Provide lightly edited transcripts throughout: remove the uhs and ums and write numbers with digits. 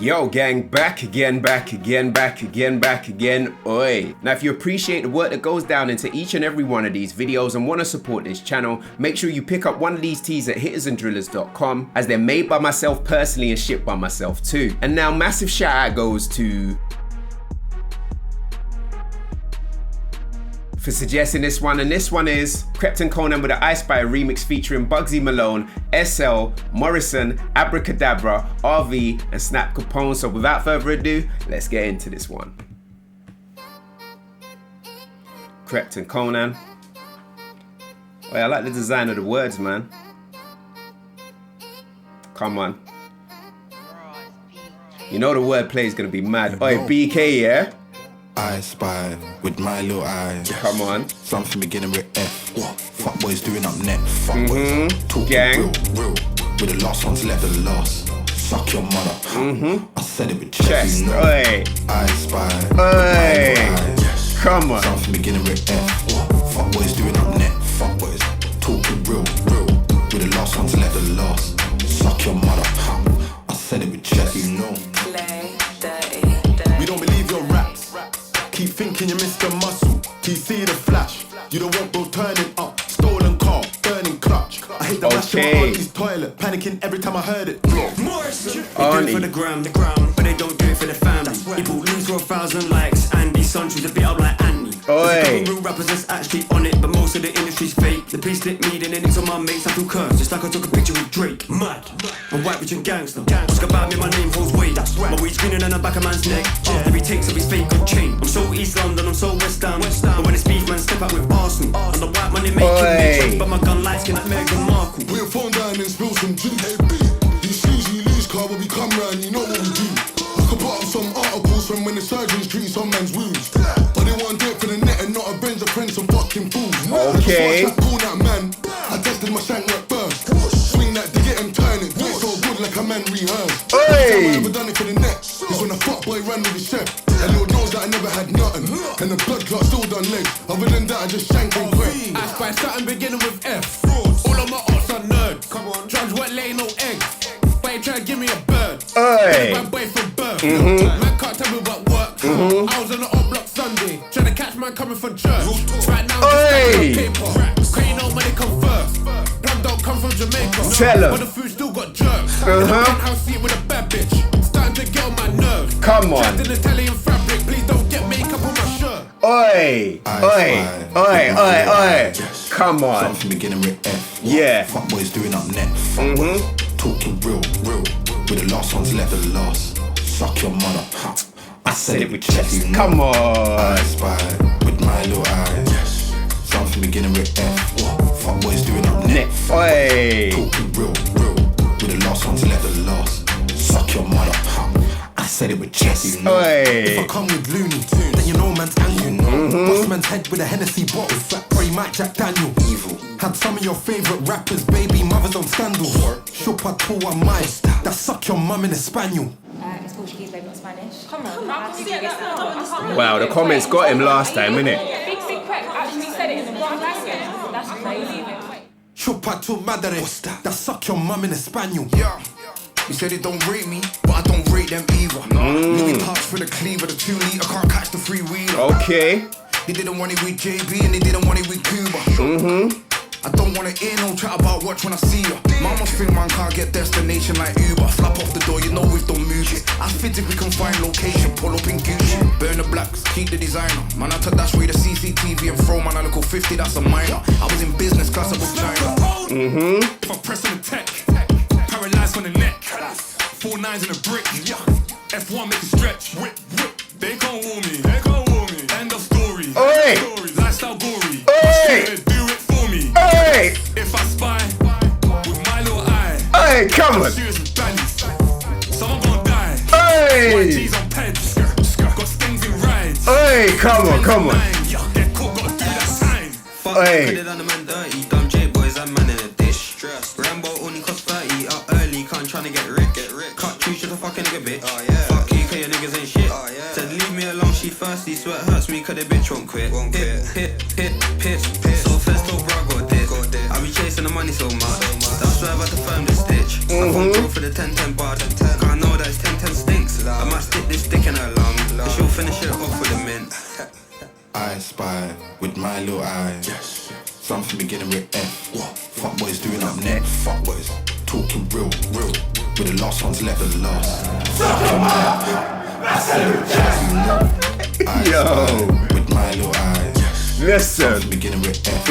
Yo gang, back again, oi. Now if you appreciate the work that goes down into each and every one of these videos and want to support this channel, make sure you pick up one of these tees at hittersandrillers.com, as they're made by myself personally and shipped by myself too. And now massive shout out goes to for suggesting this one, and this one is Krept Konan with an I Spy remix featuring Bugzy Malone, SL, Morrisson, Abra Cadabra, RV, and Snap Capone. So without further ado, let's get into this one. Krept Konan. Oh yeah, I like the design of the words, man. Come on. You know the wordplay is gonna be mad. Oi, BK, yeah? I spy with my little eyes. Come on. Something beginning with F. What? Fuck boys doing up net. Fuck boys talking gang. Real. With the last ones left, the last. Suck your mother. I said it with chest. You know. Oi. I spy with Oi. my little eyes. Come on. Something beginning with F. What? Fuck boys doing up net. Fuck boys talking real. With the last ones left, the last. Suck your mother. I said it with chest. You know. We don't believe your raps. Keep thinking you're Mr. Muscle. TC the flash. You don't want bro turning up. Stolen car, burning clutch. I hate the mash in my auntie's toilet. Panicking every time I heard it. Morrison. They do it for the gram, but they don't do it for the family. People lose for 1,000 likes. Andy Suntree to beat up like Andy. There's a couple real rappers that's actually on it, but most of the industry's fake. The police lit me, then it's on my mates. I feel cursed, just like I took a picture with Drake. Mad. I'm white, rich and gangster. Ask about me, my name holds weight. My weed's greener than the back of man's neck. After he takes of his fake good chain. I'm so East London, I'm so West Ham. But when it's beef, man, step out with Arsenal. And the white money making me, but my gun light skin like Meghan Markle. Put your phone down and spill some gin. These shoes you lose car when we come round, you know what we do. I could put up some articles from when the surgeons treat some man's wounds. But they want to do it for the net and not avenge the friends some fucking fools. Okay. I just watched that that man. I tested my shank work first. Swing that, dig it and turn it. Do it so good like a man rehearsed. Hey. I ever done it for the net. It's when a fuck boy ran with his chef. And Lord knows that I never had nothing. And the blood clot still done legs. Other than that, I just shank and quick. I spy something beginning with F. All of my ops are nerds. Come on. Drugs won't lay no eggs. But you try to give me a bird. Hey. My boy from birth. Man can't tell me what work. I was on the up block Sunday. Trying to catch man coming from church. Right now, I'm just paper. Cause you know money come first. Plum don't come from Jamaica. Tell 'em. But the food still got jerks. In the penthouse seat with a bad bitch. Starting to get on my nerves. Come on. Trapped in Italian fabric. Please don't get makeup on my shirt. Oi. Come on. Something beginning with F. Yeah. Fuck boys doing up net. Fuck boys talking real. With the last ones left, the last. Suck your mother. I said it with chest. You know. Come on. I spy with my little eyes. Something beginning with F. Fuck boys doing up net. Oi. Talking real. With the last ones left, the last. Suck your mother. I said it with chest. You know. If I come with Looney, then you know man's angle. Bust man's head with a Hennessy bottle. Or he might Jack Daniel. Evil. Had some of your favourite rappers, baby mothers on scandal. Chupa tu a mais. That suck your mum in a spaniel. It's Portuguese, babe, not Spanish. Come on, how can you get that? Wow, the comments got him last time, innit? Big Krept actually said it in the wrong language. That's crazy. Chupa tu madre. That suck your mum in a spaniel. Yeah. You said it don't rate me, but I don't rate them either. Louis touch for the cleaver, the 2 litre, can't catch the 3-wheeler. Okay. They didn't want it with JB and they didn't want it with Cuba. I don't wanna hear no chat about watch when I see ya. Mama think man can't get destination like Uber. Slap off the door, you know we don't move it. I fit if we can find location, pull up in Gucci. Burn the blacks, keep the designer. Man, I took dash with the CCTV and throw man a little 50, that's a minor. I was in business class, I was China. If I press on the tech, paralyzed on the neck. 4 9s in a brick. F1 make it stretch. Whip. They can't warn me. End of story. Lifestyle gory. Do it for me. If I spy with my little eye. Come on. Serious with bandies. Someone gonna die. Hey. G's on pens. Got stings in rides. Come on. Get caught, gotta do that sign. Fuck, could've done the man dirty. Dumb J-boys and man in a dish. Rambo only cost 30. Up early, can't tryna get rich. Cut you, shut the fucking nigga bitch. Fuck you, cause your niggas ain't shit. Said leave me alone, she thirsty. Sweat hurts me, cause the bitch won't quit. Hit. So first, bro, got dick. I be chasing the money so much. That's why I about to firm this stitch. I can't go for the 10-10 bar. Cause I know that it's 10-10 stinks. your mother. I said it with chest. Yo. With my little eyes. Listen. Beginning with F.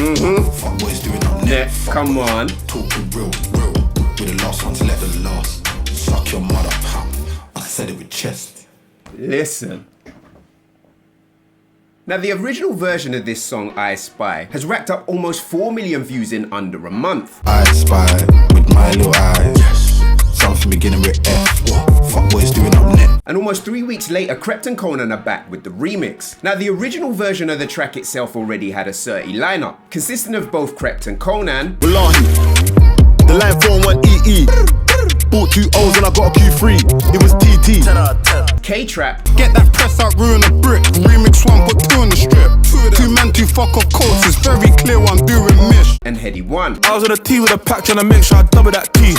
Fuck boys doing up net. Come on. Talking real. With the last ones left the last. Suck your mother. I said it with chest. Listen. Now, the original version of this song, I Spy, has racked up almost 4 million views in under a month. I spy with my little eyes. Something beginning with F. Fuck boys doing up net. And almost 3 weeks later, Krept Konan are back with the remix. Now, the original version of the track itself already had a 30 lineup, consisting of both Krept and Konan. Wallahi, the line 4-1-EE. Bought 2 O's and I got a Q3. It was TT. K-Trap. Get that press out, ruin a brick. Remix 1, put 2 on the strip. 2 men, 2 fuck off coats. It's very clear what I'm doing, mish. And Heady 1. I was on a T with a pack trying to make sure I double that T.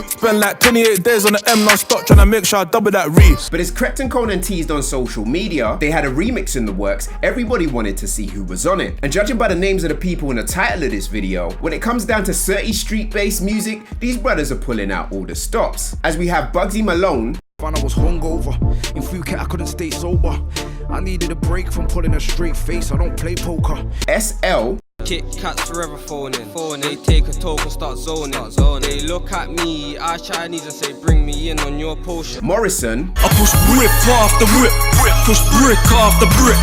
Spent like 28 days on the M non-stop trying to make sure I double that Reese. But as Krept and Konan teased on social media, they had a remix in the works. Everybody wanted to see who was on it. And judging by the names of the people in the title of this video, when it comes down to 30 street-based music, these brothers are pulling out all the stops. As we have Bugzy Malone. When I was hungover, in Phuket I couldn't stay sober. I needed a break from pulling a straight face, I don't play poker. SL. Kit Kats forever phoning. They take a talk and start zoning. They look at me, I Chinese and say bring me in on your potion. Morrison. I push brick after brick, push brick after brick,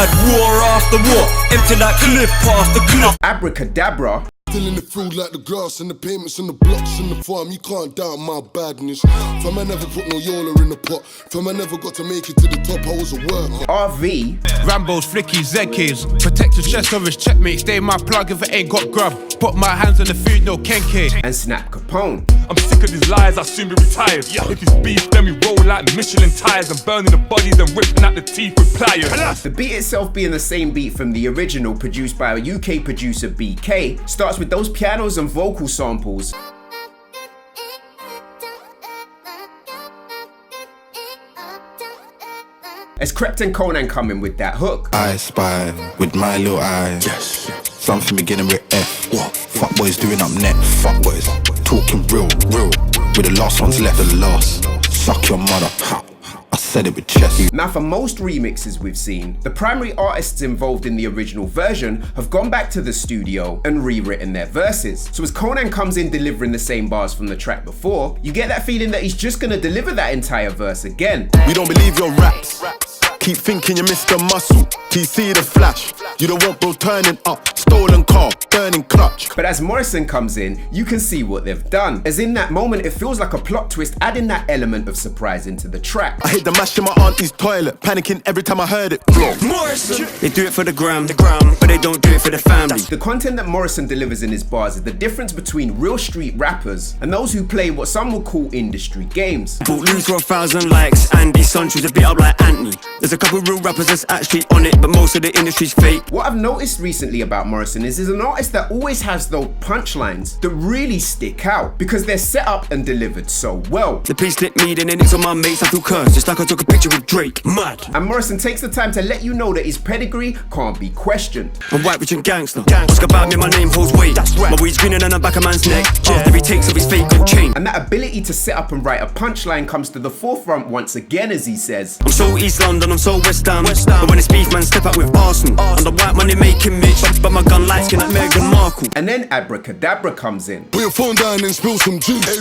at war after war, empty that cliff past the cliff. Abra Cadabra. Still in the field like the grass and the payments and the blocks and the farm. You can't doubt my badness. Fam, I never put no Yola in the pot. Fam, I never got to make it to the top. I was a worker. RV. Rambos, flickies, ZKs. Protect your chest of his checkmate. Stay my plug if it ain't got grub. Put my hands on the food, no Kenke. And Snap Capone. I'm sick of these lies, I'll soon be retired. If it's beef, then we roll like Michelin tires and burning the bodies and whipping out the teeth with pliers. The beat itself being the same beat from the original, produced by a UK producer BK, starts with those pianos and vocal samples. As Krept and Konan come in with that hook. I spy with my little eyes. Something beginning with F. Fuck boys doing up net. Fuck boys talking real. With the last ones left the last. Suck your mother. I said it with chest. Now, for most remixes we've seen, the primary artists involved in the original version have gone back to the studio and rewritten their verses. So as Konan comes in delivering the same bars from the track before, you get that feeling that he's just gonna deliver that entire verse again. We don't believe your raps. Keep thinking you're Mr. Muscle. TC the flash. You don't want bro turning up. Stolen car, burning clutch. But as Morrison comes in, you can see what they've done. As in that moment, it feels like a plot twist, adding that element of surprise into the track. I hit the mash in my auntie's toilet, panicking every time I heard it. Morrison. They do it for the gram, but they don't do it for the family. The content that Morrison delivers in his bars is the difference between real street rappers and those who play what some would call industry games. Bought lose for 1,000 likes, Andy Sancho's a bit up like Anthony. There's a couple real rappers that's actually on it, but most of the industry's fake. What I've noticed recently about Morrison is he's an artist that always has those punchlines that really stick out because they're set up and delivered so well. The police slipped me, then it's on my mates, I feel cursed, just like I took a picture with Drake. Mad. And Morrison takes the time to let you know that his pedigree can't be questioned. I'm white, rich and gangster. Ask about me, my name holds weight. My weed's greener than the back of man's neck. After he takes off his fake gold chain. And that ability to set up and write a punchline comes to the forefront once again, as he says. I'm so East London, I'm so West Ham. But when it's beef, man, step up with Arsenal. And the white money making Mitch, but my gun light skin like Meghan Markle. And then Abra Cadabra comes in. Put your phone down and spill some juice.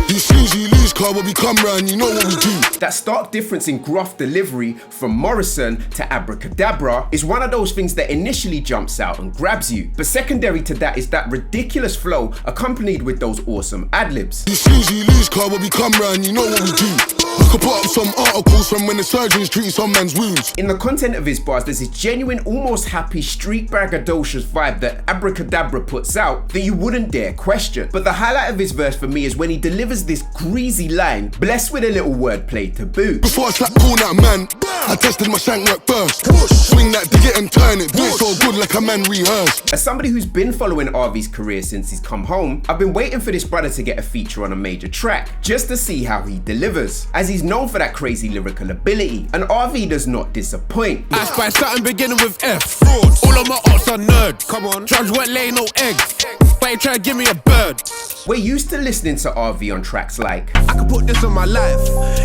You snooze, you lose, car, when we come round, you know what we do. That stark difference in gruff delivery from Morrison to Abra Cadabra is one of those things that initially jumps out and grabs you. But secondary to that is that ridiculous flow accompanied with those awesome ad-libs. You snooze, you lose, car, when we come round, you know what we do. I could put up some articles from when the surgeons treat some man's wounds. In the content of his bars, there's this genuine, almost happy street braggadocious vibe that Abra Cadabra puts out that you wouldn't dare question. But the highlight of his verse for me is when he delivers this greasy line, blessed with a little wordplay to boot. Before I slap corn that man, I tested my shank work first. Swing that, dig it and turn it, do it so good like a man rehearsed. As somebody who's been following RV's career since he's come home, I've been waiting for this brother to get a feature on a major track, just to see how he delivers, as he's known for that crazy lyrical ability, and RV does not disappoint. I spy something beginning with F. Frauds. All of my ops are nerds. Come on. Judge won't lay no eggs. Why you try to give me a bird? We're used to listening to RV on tracks like I could put this on my life.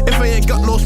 If I ain't got no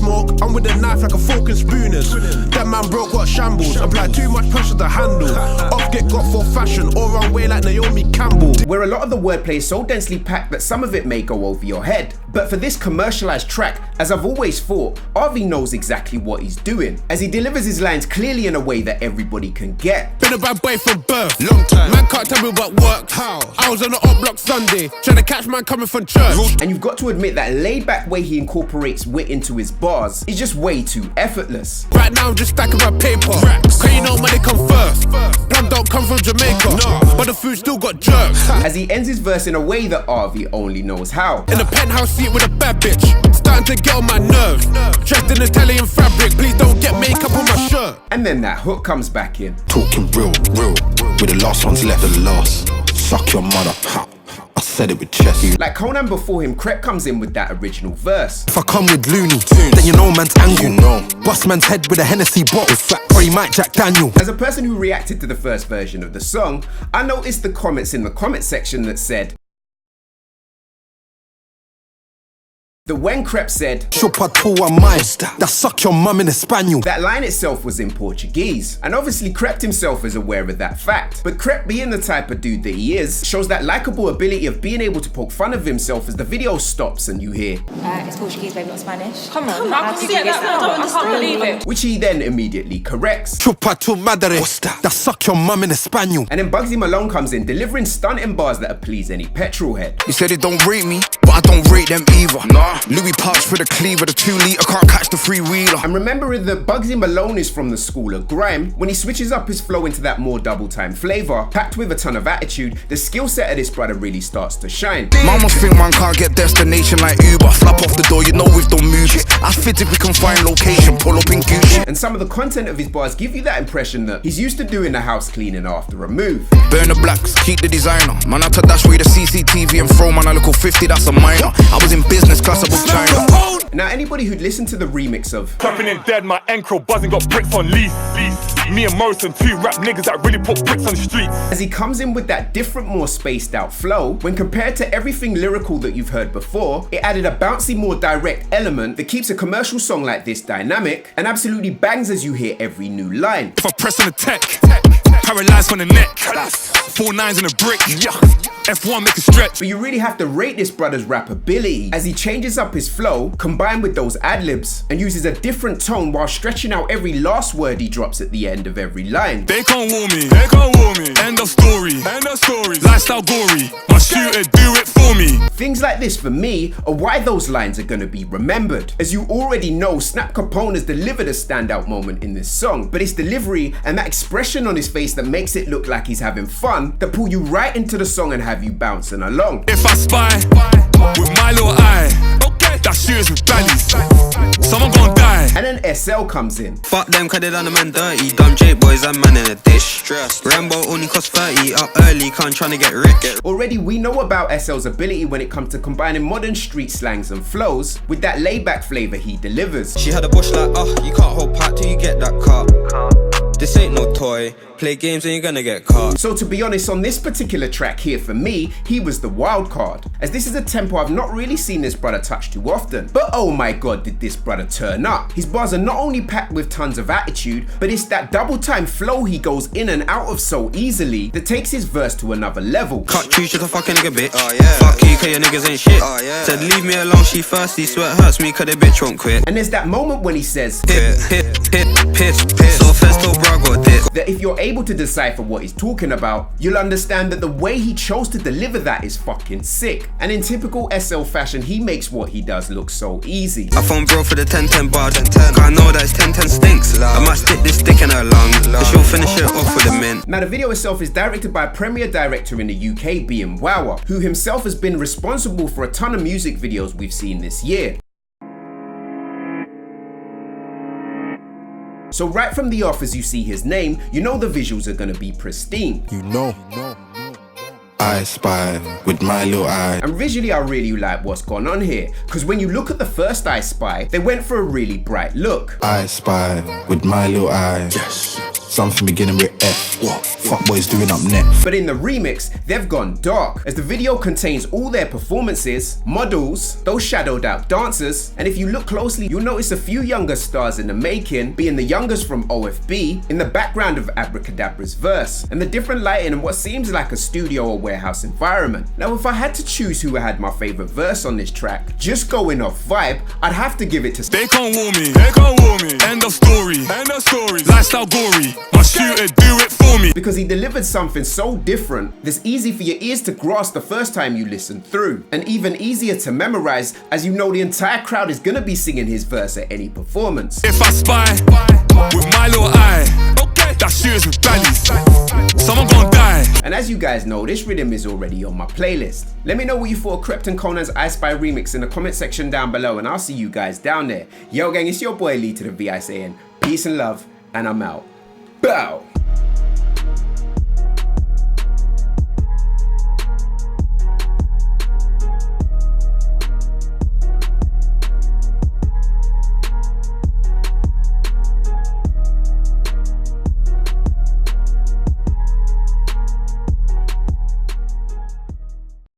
come with a knife like a fork and spooners. That man broke, got shambles. Apply too much pressure to handle. Off get got for fashion, or run way like Naomi Campbell. Where a lot of the wordplay is so densely packed that some of it may go over your head. But for this commercialized track, as I've always thought, RV knows exactly what he's doing, as he delivers his lines clearly in a way that everybody can get. Been a bad boy from birth, long time. Man can't tell me what worked. How? I was on the up block Sunday, trying to catch man coming from church. And you've got to admit that laid back way he incorporates wit into his bars is just way too effortless. Right now I'm just stacking my paper. Racks. Cause you know money come first. Plum don't come from Jamaica, but the food still got jerks. As he ends his verse in a way that RV only knows how. In a penthouse seat with a bad bitch, starting to get on my nerves. Dressed in Italian fabric, please don't get makeup on my shirt. And then that hook comes back in. Talking real, with the last ones left, the last. Suck your mother, I said it with chest. Like Conan before him, Krept comes in with that original verse. If I come with Looney Tunes, then you know man's angle. You know. Bust man's head with a Hennessy bottle, or he might Jack Daniel. As a person who reacted to the first version of the song, I noticed the comments in the comment section that said that when Krept said, Chupa tua mãe, that suck your mum in Espanol. That line itself was in Portuguese, and obviously Krept himself is aware of that fact. But Krept, being the type of dude that he is, shows that likable ability of being able to poke fun of himself as the video stops and you hear, It's Portuguese, babe, not Spanish. Come on, how can you get that? I can't believe it. which he then immediately corrects. Chupa tu madre, that suck your mum in Espanol. And then Bugzy Malone comes in, delivering stunting bars that'll please any petrol head. You said it don't rate me, but I don't rate them either. Nah. Louis pouch with a cleaver, the 2 litre can't catch the 3-wheeler. And remembering that Bugzy Malone is from the school of grime, when he switches up his flow into that more double time flavor, packed with a ton of attitude, the skill set of this brother really starts to shine. Man must think man can't get destination like Uber. Flap off the door, you know we don't move it. I fit if we can find location, pull up in Gucci. And some of the content of his bars give you that impression that he's used to doing the house cleaning after a move. Burn the blacks, keep the designer. Man, I to dash away the CCTV and throw man a little 50, that's a minor. I was in business class above China. Now anybody who'd listened to the remix of Tapping in dead, my ankle buzzing, got bricks on lease. Me and Morrison, 2 rap niggas that really put bricks on the streets. as he comes in with that different, more spaced out flow, when compared to everything lyrical that you've heard before, it added a bouncy, more direct element that keeps a commercial song like this dynamic and absolutely bangs as you hear every new line. If I press on the tech, paralyzed from the neck, 4 9s in a brick, F1 make a stretch. But you really have to rate this brother's rap ability as he changes up his flow, combined with those ad-libs, and uses a different tone while stretching out every last word he drops at the end of every line. They can't warn me, they can't warn me. End of story, end of story. Lifestyle gory, my shooter do it for me. Things like this for me are why those lines are gonna be remembered. As you already know, Snap Capone has delivered a standout moment in this song, but it's delivery and that expression on his face that makes it look like he's having fun that pull you right into the song and have you bouncing along. If I spy with my little eye, that shooters with bellies, someone gon' die. And then SL comes in. Fuck them, cause they done the man dirty. Dumb J boys and man in a dish. Rambo only cost 30, up early, can't tryna get rich. Already we know about SL's ability when it comes to combining modern street slangs and flows with that laid-back flavor he delivers. She had a bush like, you can't hold pat till you get that car. This ain't no toy, play games and you're gonna get caught. So to be honest, on this particular track here for me, he was the wild card, as this is a tempo I've not really seen this brother touch too often. But oh my god, did this brother turn up. His bars are not only packed with tons of attitude, but it's that double time flow he goes in and out of so easily that takes his verse to another level. Cut you, she's a fucking nigga bitch. Fuck you, cause your niggas ain't shit. Said leave me alone, she thirsty, sweat hurts me cause the bitch won't quit. And there's that moment when he says, piss. So festo bro got dick. That if you're able to decipher what he's talking about, you'll understand that the way he chose to deliver that is fucking sick. And in typical SL fashion, he makes what he does look so easy. I phone bro for the 10-10 bar, cause I know that it's 10-10 stinks. I might stick this stick in her lung, but she'll finish it off with a mint. Now the video itself is directed by a premier director in the UK, being Wawa, who himself has been responsible for a ton of music videos we've seen this year. So right from the off, as you see his name, you know the visuals are gonna be pristine. You know. I spy with my little eye. And visually, I really like what's gone on here, because when you look at the first I Spy, they went for a really bright look. I spy with my little eye. Yes. Something beginning with F. What? Fuck boys doing up net. But in the remix, they've gone dark, as the video contains all their performances, models, those shadowed out dancers, and if you look closely, you'll notice a few younger stars in the making, being the youngest from OFB, in the background of Abra Cadabra's verse, and the different lighting in what seems like a studio or warehouse environment. Now, if I had to choose who had my favorite verse on this track, just going off vibe, I'd have to give it to They can't warm me, they can't warm me. End of story, end of story. Lifestyle gory, my shooter do it for me. Because he delivered something so different that's easy for your ears to grasp the first time you listen through, and even easier to memorize, as you know the entire crowd is gonna be singing his verse at any performance. If I spy with my little eye, that shooter's with baddies, someone gon' die. And as you guys know, this rhythm is already on my playlist. Let me know what you thought of Krept Konan's I Spy remix in the comment section down below, and I'll see you guys down there. Yo gang, it's your boy LeeToTheVI saying peace and love, and I'm out. Bow!